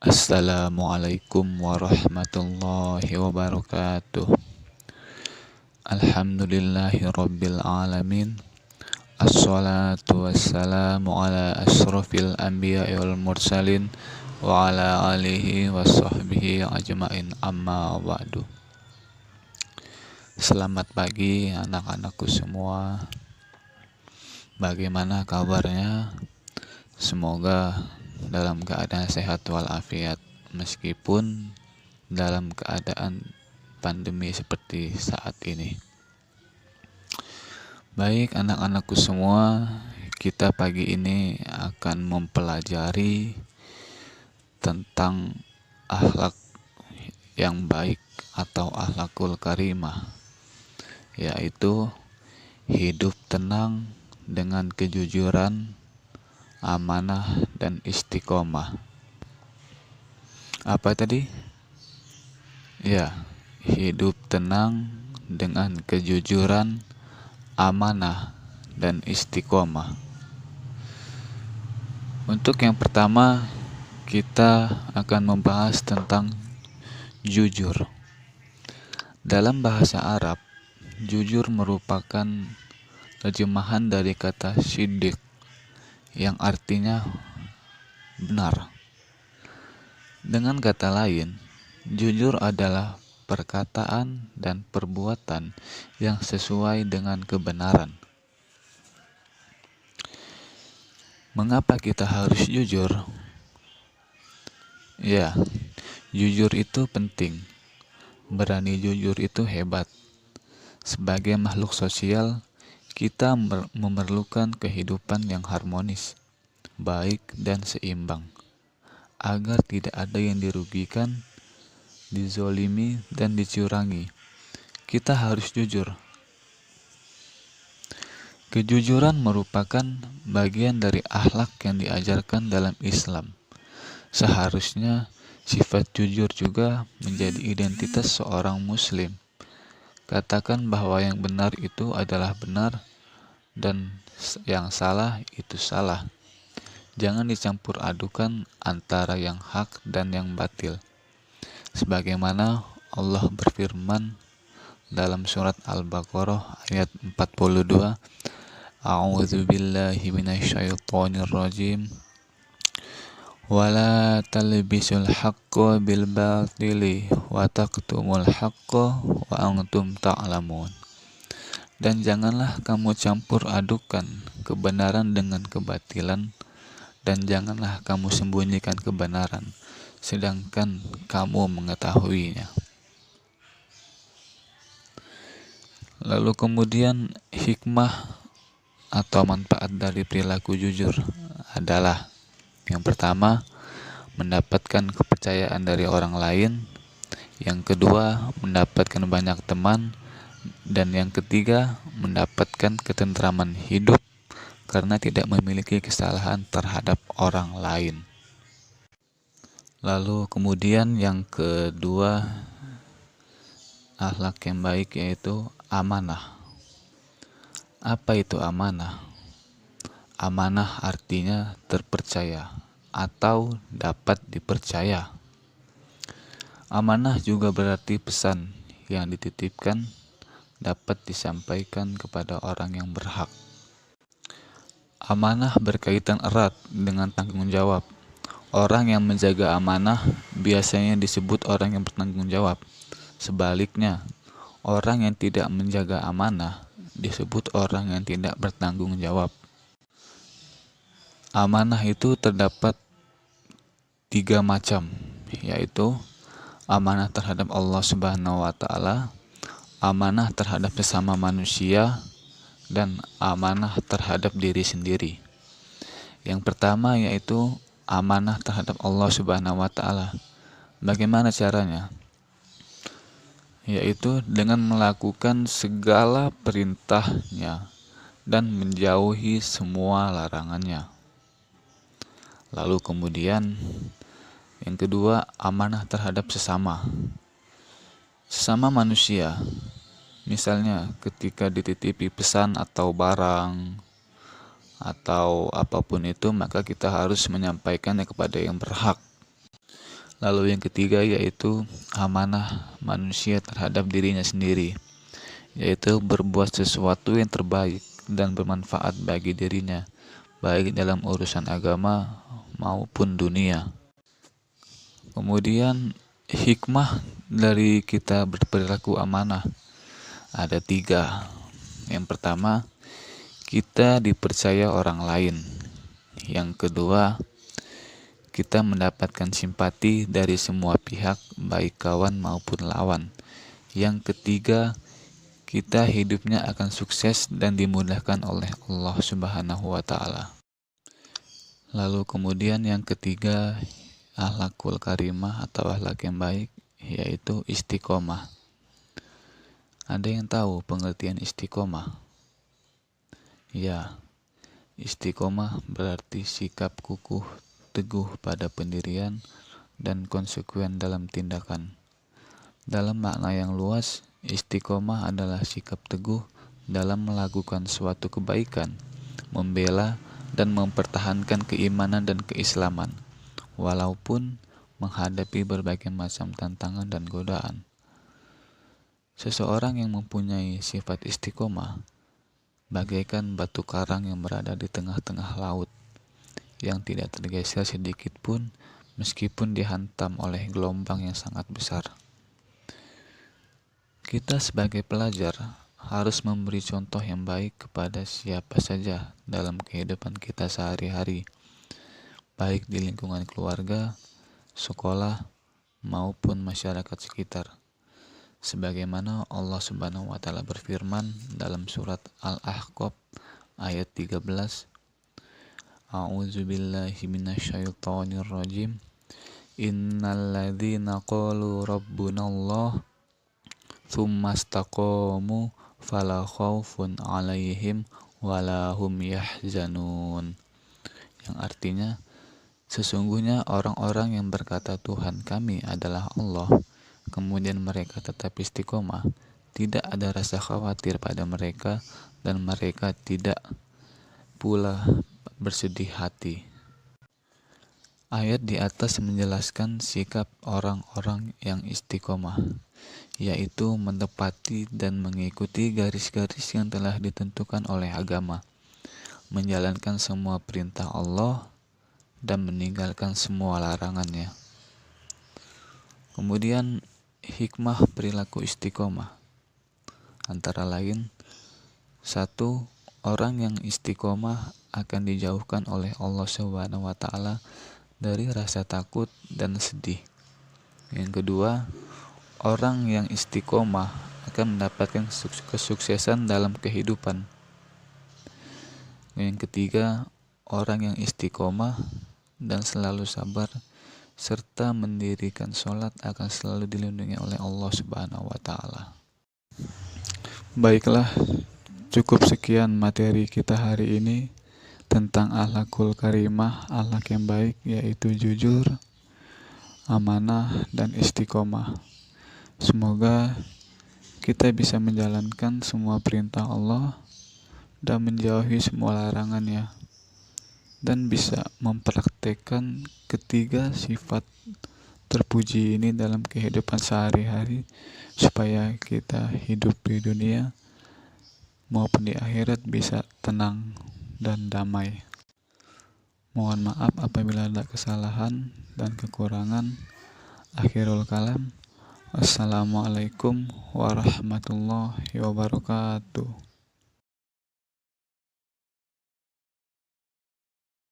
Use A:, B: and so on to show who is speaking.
A: Assalamualaikum warahmatullahi wabarakatuh. Alhamdulillahi rabbil alamin. Assalatu wassalamu ala asrafil anbiya'i wal mursalin wa ala alihi wa sahbihi ajma'in, amma ba'du. Selamat pagi anak-anakku semua. Bagaimana kabarnya? Semoga dalam keadaan sehat walafiat meskipun dalam keadaan pandemi seperti saat ini. Baik anak-anakku semua, kita pagi ini akan mempelajari tentang akhlak yang baik atau akhlakul karimah, yaitu hidup tenang dengan kejujuran, amanah, dan istiqomah. Apa tadi? Ya, hidup tenang dengan kejujuran, amanah, dan istiqomah. Untuk yang pertama, kita akan membahas tentang jujur. Dalam bahasa Arab, jujur merupakan terjemahan dari kata siddiq, yang artinya benar. Dengan kata lain, jujur adalah perkataan dan perbuatan yang sesuai dengan kebenaran. Mengapa kita harus jujur? Ya, jujur itu penting. Berani jujur itu hebat. Sebagai makhluk sosial, kita memerlukan kehidupan yang harmonis, baik, dan seimbang, agar tidak ada yang dirugikan, dizolimi, dan dicurangi. Kita harus jujur. Kejujuran merupakan bagian dari akhlak yang diajarkan dalam Islam. Seharusnya sifat jujur juga menjadi identitas seorang muslim. Katakan bahwa yang benar itu adalah benar dan yang salah itu salah. Jangan dicampur adukan antara yang hak dan yang batil. Sebagaimana Allah berfirman dalam surat Al-Baqarah ayat 42, A'udzubillahi minasyaitonir rajim. Wala talbisul haqqo bil batili wa taqtumul haqqo wa antum ta'lamun. Dan janganlah kamu campur adukan kebenaran dengan kebatilan, dan janganlah kamu sembunyikan kebenaran sedangkan kamu mengetahuinya. Lalu kemudian hikmah atau manfaat dari perilaku jujur adalah: yang pertama, mendapatkan kepercayaan dari orang lain. Yang kedua, mendapatkan banyak teman. Dan yang ketiga, mendapatkan ketentraman hidup karena tidak memiliki kesalahan terhadap orang lain. Lalu kemudian yang kedua, akhlak yang baik, yaitu amanah. Apa itu amanah? Amanah artinya terpercaya atau dapat dipercaya. Amanah juga berarti pesan yang dititipkan dapat disampaikan kepada orang yang berhak. Amanah berkaitan erat dengan tanggung jawab. Orang yang menjaga amanah biasanya disebut orang yang bertanggung jawab. Sebaliknya, orang yang tidak menjaga amanah disebut orang yang tidak bertanggung jawab. Amanah itu terdapat 3 macam, yaitu amanah terhadap Allah Subhanahu wa Ta'ala, amanah terhadap sesama manusia, dan amanah terhadap diri sendiri. Yang pertama yaitu amanah terhadap Allah Subhanahu wa Ta'ala. Bagaimana caranya? Yaitu dengan melakukan segala perintahnya dan menjauhi semua larangannya. Lalu kemudian yang kedua, amanah terhadap sesama manusia. Misalnya ketika dititipi pesan atau barang atau apapun itu, maka kita harus menyampaikannya kepada yang berhak. Lalu yang ketiga yaitu amanah manusia terhadap dirinya sendiri, yaitu berbuat sesuatu yang terbaik dan bermanfaat bagi dirinya, baik dalam urusan agama maupun dunia. Kemudian hikmah dari kita berperilaku amanah ada 3. Yang pertama, kita dipercaya orang lain. Yang kedua, kita mendapatkan simpati dari semua pihak, baik kawan maupun lawan. Yang ketiga, kita hidupnya akan sukses dan dimudahkan oleh Allah Subhanahu wa Ta'ala. Lalu kemudian yang ketiga, akhlakul karimah atau akhlak yang baik, yaitu istiqomah. Ada yang tahu pengertian istiqomah? Ya, istiqomah berarti sikap kukuh, teguh pada pendirian dan konsekuen dalam tindakan. Dalam makna yang luas, istiqomah adalah sikap teguh dalam melakukan suatu kebaikan, membela dan mempertahankan keimanan dan keislaman, walaupun menghadapi berbagai macam tantangan dan godaan. Seseorang yang mempunyai sifat istiqomah bagaikan batu karang yang berada di tengah-tengah laut, yang tidak tergeser sedikit pun meskipun dihantam oleh gelombang yang sangat besar. Kita sebagai pelajar harus memberi contoh yang baik kepada siapa saja dalam kehidupan kita sehari-hari, baik di lingkungan keluarga, sekolah, maupun masyarakat sekitar. Sebagaimana Allah Subhanahu wa Ta'ala berfirman dalam surat Al-Ahqaf ayat 13, A'udzubillahi minasyaitonirrajim. Innalladzina qalu rabbunallah tsumma istaqamu fala khaufun 'alaihim wala hum yahzanun. Yang artinya, sesungguhnya orang-orang yang berkata Tuhan kami adalah Allah, kemudian mereka tetap istiqomah, tidak ada rasa khawatir pada mereka dan mereka tidak pula bersedih hati. Ayat di atas menjelaskan sikap orang-orang yang istiqomah, yaitu menepati dan mengikuti garis-garis yang telah ditentukan oleh agama, menjalankan semua perintah Allah dan meninggalkan semua larangannya. Kemudian hikmah perilaku istiqomah antara lain, 1. Orang yang istiqomah akan dijauhkan oleh Allah Subhanahu wa Ta'ala dari rasa takut dan sedih. Yang kedua, orang yang istiqomah akan mendapatkan kesuksesan dalam kehidupan. Yang ketiga, orang yang istiqomah dan selalu sabar serta mendirikan sholat akan selalu dilindungi oleh Allah Subhanahu wa Ta'ala. Baiklah, cukup sekian materi kita hari ini tentang akhlakul karimah, akhlak yang baik, yaitu jujur, amanah, dan istiqomah. Semoga kita bisa menjalankan semua perintah Allah dan menjauhi semua larangannya, dan bisa mempraktekkan ketiga sifat terpuji ini dalam kehidupan sehari-hari, supaya kita hidup di dunia maupun di akhirat bisa tenang dan damai. Mohon maaf apabila ada kesalahan dan kekurangan. Akhirul kalam. Assalamualaikum warahmatullahi wabarakatuh.